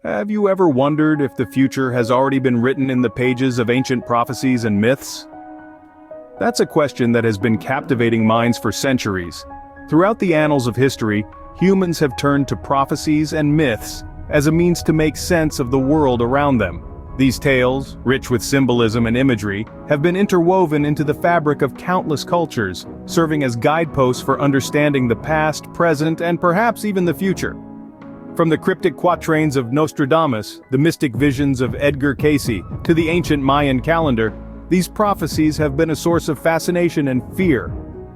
Have you ever wondered if the future has already been written in the pages of ancient prophecies and myths? That's a question that has been captivating minds for centuries. Throughout the annals of history, humans have turned to prophecies and myths as a means to make sense of the world around them. These tales, rich with symbolism and imagery, have been interwoven into the fabric of countless cultures, serving as guideposts for understanding the past, present, and perhaps even the future. From the cryptic quatrains of Nostradamus, the mystic visions of Edgar Cayce, to the ancient Mayan calendar, these prophecies have been a source of fascination and fear.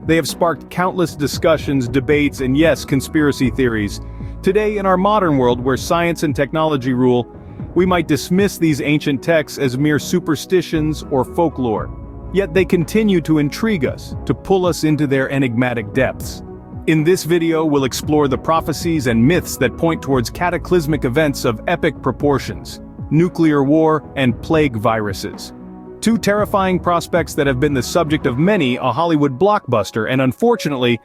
They have sparked countless discussions, debates, and yes, conspiracy theories. Today, in our modern world where science and technology rule, we might dismiss these ancient texts as mere superstitions or folklore. Yet they continue to intrigue us, to pull us into their enigmatic depths. In this video, we'll explore the prophecies and myths that point towards cataclysmic events of epic proportions, nuclear war, and plague viruses. Two terrifying prospects that have been the subject of many a Hollywood blockbuster and unfortunately,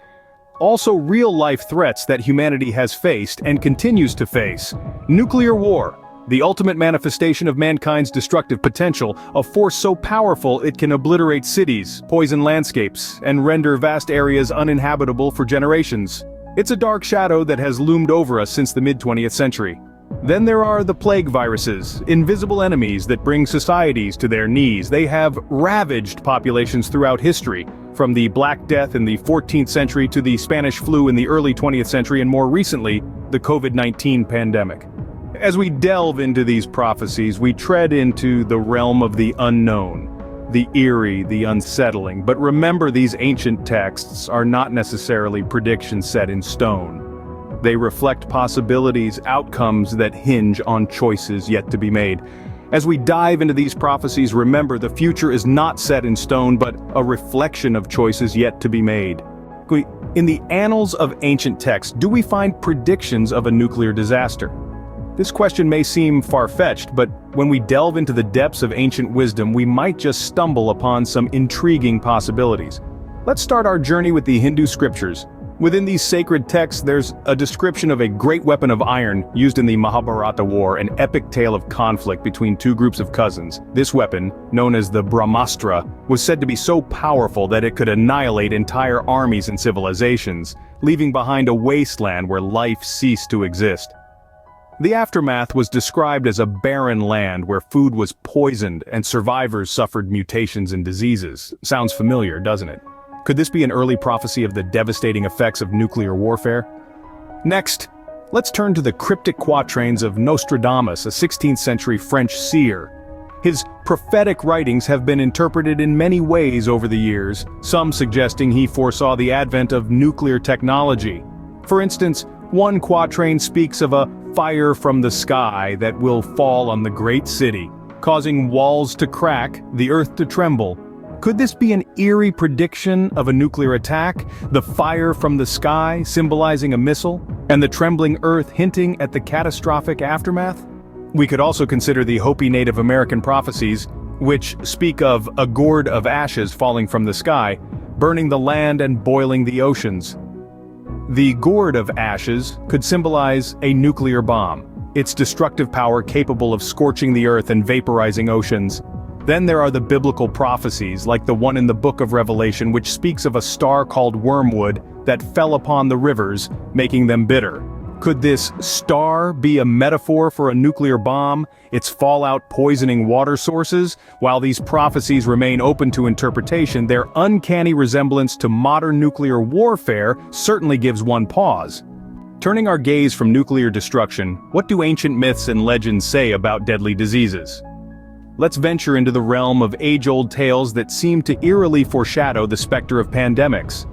also real-life threats that humanity has faced and continues to face. Nuclear war, the ultimate manifestation of mankind's destructive potential, a force so powerful it can obliterate cities, poison landscapes, and render vast areas uninhabitable for generations. It's a dark shadow that has loomed over us since the mid-20th century. Then there are the plague viruses, invisible enemies that bring societies to their knees. They have ravaged populations throughout history, from the Black Death in the 14th century to the Spanish flu in the early 20th century and more recently, the COVID-19 pandemic. As we delve into these prophecies, we tread into the realm of the unknown, the eerie, the unsettling. But remember, these ancient texts are not necessarily predictions set in stone. They reflect possibilities, outcomes that hinge on choices yet to be made. As we dive into these prophecies, remember the future is not set in stone, but a reflection of choices yet to be made. In the annals of ancient texts, do we find predictions of a nuclear disaster? This question may seem far-fetched, but when we delve into the depths of ancient wisdom, we might just stumble upon some intriguing possibilities. Let's start our journey with the Hindu scriptures. Within these sacred texts, there's a description of a great weapon of iron used in the Mahabharata war, an epic tale of conflict between two groups of cousins. This weapon, known as the Brahmastra, was said to be so powerful that it could annihilate entire armies and civilizations, leaving behind a wasteland where life ceased to exist. The aftermath was described as a barren land where food was poisoned and survivors suffered mutations and diseases. Sounds familiar, doesn't it? Could this be an early prophecy of the devastating effects of nuclear warfare? Next, let's turn to the cryptic quatrains of Nostradamus, a 16th century French seer. His prophetic writings have been interpreted in many ways over the years, some suggesting he foresaw the advent of nuclear technology. For instance, one quatrain speaks of a fire from the sky that will fall on the great city, causing walls to crack, the earth to tremble. Could this be an eerie prediction of a nuclear attack, the fire from the sky symbolizing a missile, and the trembling earth hinting at the catastrophic aftermath? We could also consider the Hopi Native American prophecies, which speak of a gourd of ashes falling from the sky, burning the land and boiling the oceans. The gourd of ashes could symbolize a nuclear bomb, its destructive power capable of scorching the earth and vaporizing oceans. Then there are the biblical prophecies, like the one in the book of Revelation, which speaks of a star called wormwood that fell upon the rivers, making them bitter. Could this star be a metaphor for a nuclear bomb, its fallout poisoning water sources? While these prophecies remain open to interpretation, their uncanny resemblance to modern nuclear warfare certainly gives one pause. Turning our gaze from nuclear destruction, what do ancient myths and legends say about deadly diseases? Let's venture into the realm of age-old tales that seem to eerily foreshadow the specter of pandemics.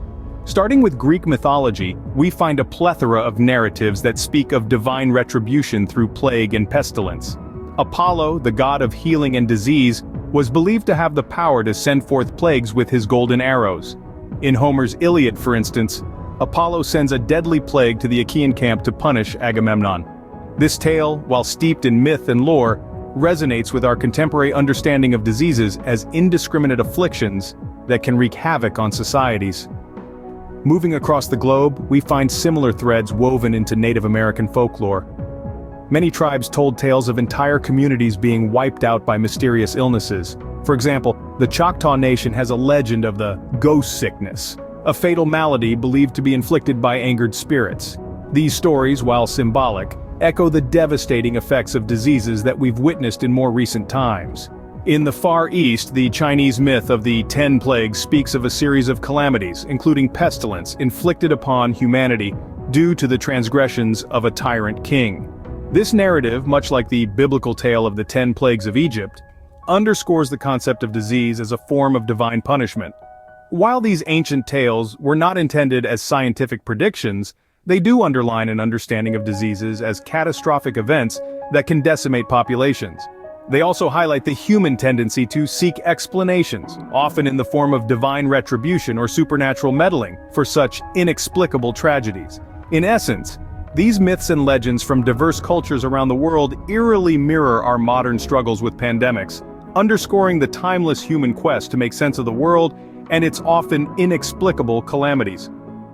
Starting with Greek mythology, we find a plethora of narratives that speak of divine retribution through plague and pestilence. Apollo, the god of healing and disease, was believed to have the power to send forth plagues with his golden arrows. In Homer's Iliad, for instance, Apollo sends a deadly plague to the Achaean camp to punish Agamemnon. This tale, while steeped in myth and lore, resonates with our contemporary understanding of diseases as indiscriminate afflictions that can wreak havoc on societies. Moving across the globe, we find similar threads woven into Native American folklore. Many tribes told tales of entire communities being wiped out by mysterious illnesses. For example, the Choctaw Nation has a legend of the ghost sickness, a fatal malady believed to be inflicted by angered spirits. These stories, while symbolic, echo the devastating effects of diseases that we've witnessed in more recent times. In the Far East, the Chinese myth of the 10 plagues speaks of a series of calamities, including pestilence, inflicted upon humanity due to the transgressions of a tyrant king. This narrative, much like the biblical tale of the 10 plagues of Egypt, underscores the concept of disease as a form of divine punishment. While these ancient tales were not intended as scientific predictions, they do underline an understanding of diseases as catastrophic events that can decimate populations. They also highlight the human tendency to seek explanations, often in the form of divine retribution or supernatural meddling, for such inexplicable tragedies. In essence, these myths and legends from diverse cultures around the world eerily mirror our modern struggles with pandemics, underscoring the timeless human quest to make sense of the world and its often inexplicable calamities.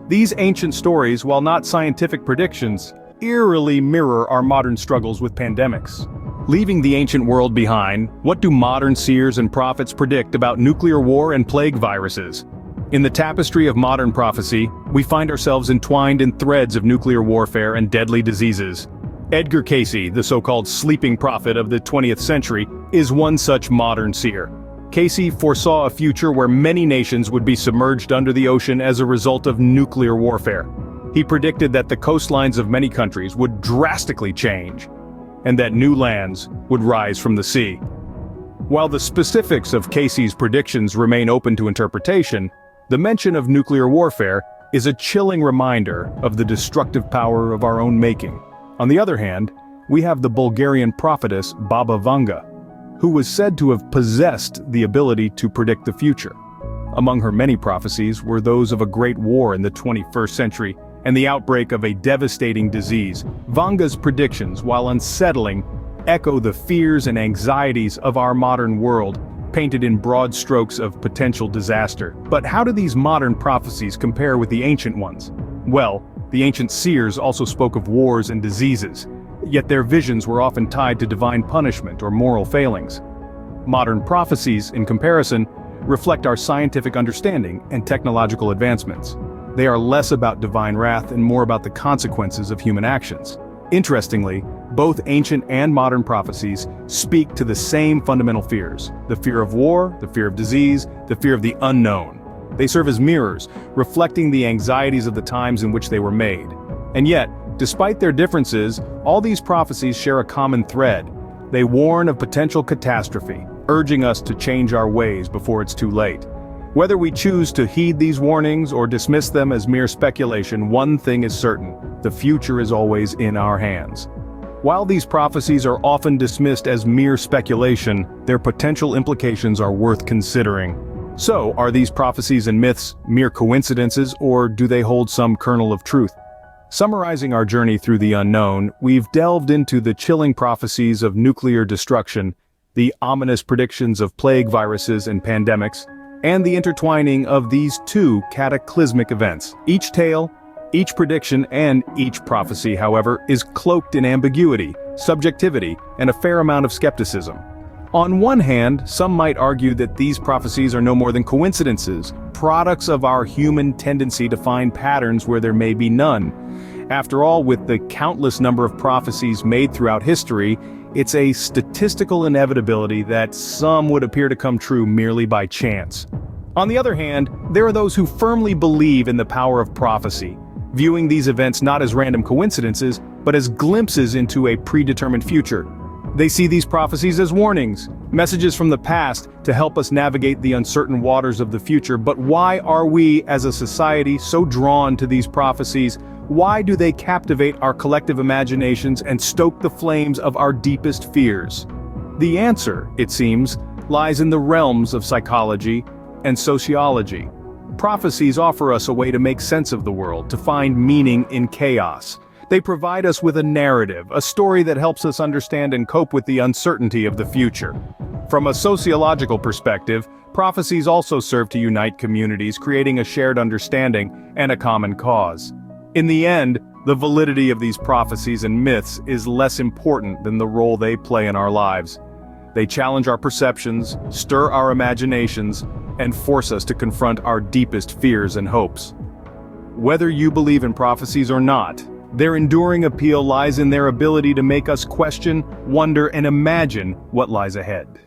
These ancient stories, while not scientific predictions, eerily mirror our modern struggles with pandemics. Leaving the ancient world behind, what do modern seers and prophets predict about nuclear war and plague viruses? In the tapestry of modern prophecy, we find ourselves entwined in threads of nuclear warfare and deadly diseases. Edgar Cayce, the so-called sleeping prophet of the 20th century, is one such modern seer. Cayce foresaw a future where many nations would be submerged under the ocean as a result of nuclear warfare. He predicted that the coastlines of many countries would drastically change, and that new lands would rise from the sea. While the specifics of Cayce's predictions remain open to interpretation, the mention of nuclear warfare is a chilling reminder of the destructive power of our own making. On the other hand, we have the Bulgarian prophetess Baba Vanga, who was said to have possessed the ability to predict the future. Among her many prophecies were those of a great war in the 21st century and the outbreak of a devastating disease. Vanga's predictions, while unsettling, echo the fears and anxieties of our modern world, painted in broad strokes of potential disaster. But how do these modern prophecies compare with the ancient ones? Well, the ancient seers also spoke of wars and diseases, yet their visions were often tied to divine punishment or moral failings. Modern prophecies, in comparison, reflect our scientific understanding and technological advancements. They are less about divine wrath and more about the consequences of human actions. Interestingly, both ancient and modern prophecies speak to the same fundamental fears: the fear of war, the fear of disease, the fear of the unknown. They serve as mirrors, reflecting the anxieties of the times in which they were made. And yet, despite their differences, all these prophecies share a common thread. They warn of potential catastrophe, urging us to change our ways before it's too late. Whether we choose to heed these warnings or dismiss them as mere speculation, one thing is certain: the future is always in our hands. While these prophecies are often dismissed as mere speculation, their potential implications are worth considering. So, are these prophecies and myths mere coincidences, or do they hold some kernel of truth? Summarizing our journey through the unknown, we've delved into the chilling prophecies of nuclear destruction, the ominous predictions of plague viruses and pandemics, and the intertwining of these two cataclysmic events. Each tale, each prediction, and each prophecy, however, is cloaked in ambiguity, subjectivity, and a fair amount of skepticism. On one hand, some might argue that these prophecies are no more than coincidences, products of our human tendency to find patterns where there may be none. After all, with the countless number of prophecies made throughout history, it's a statistical inevitability that some would appear to come true merely by chance. On the other hand, there are those who firmly believe in the power of prophecy, viewing these events not as random coincidences, but as glimpses into a predetermined future. They see these prophecies as warnings, messages from the past to help us navigate the uncertain waters of the future. But why are we, as a society, so drawn to these prophecies? Why do they captivate our collective imaginations and stoke the flames of our deepest fears? The answer, it seems, lies in the realms of psychology and sociology. Prophecies offer us a way to make sense of the world, to find meaning in chaos. They provide us with a narrative, a story that helps us understand and cope with the uncertainty of the future. From a sociological perspective, prophecies also serve to unite communities, creating a shared understanding and a common cause. In the end, The validity of these prophecies and myths is less important than the role they play in our lives. They challenge our perceptions, stir our imaginations, and force us to confront our deepest fears and hopes. Whether you believe in prophecies or not, their enduring appeal lies in their ability to make us question, wonder, and imagine what lies ahead.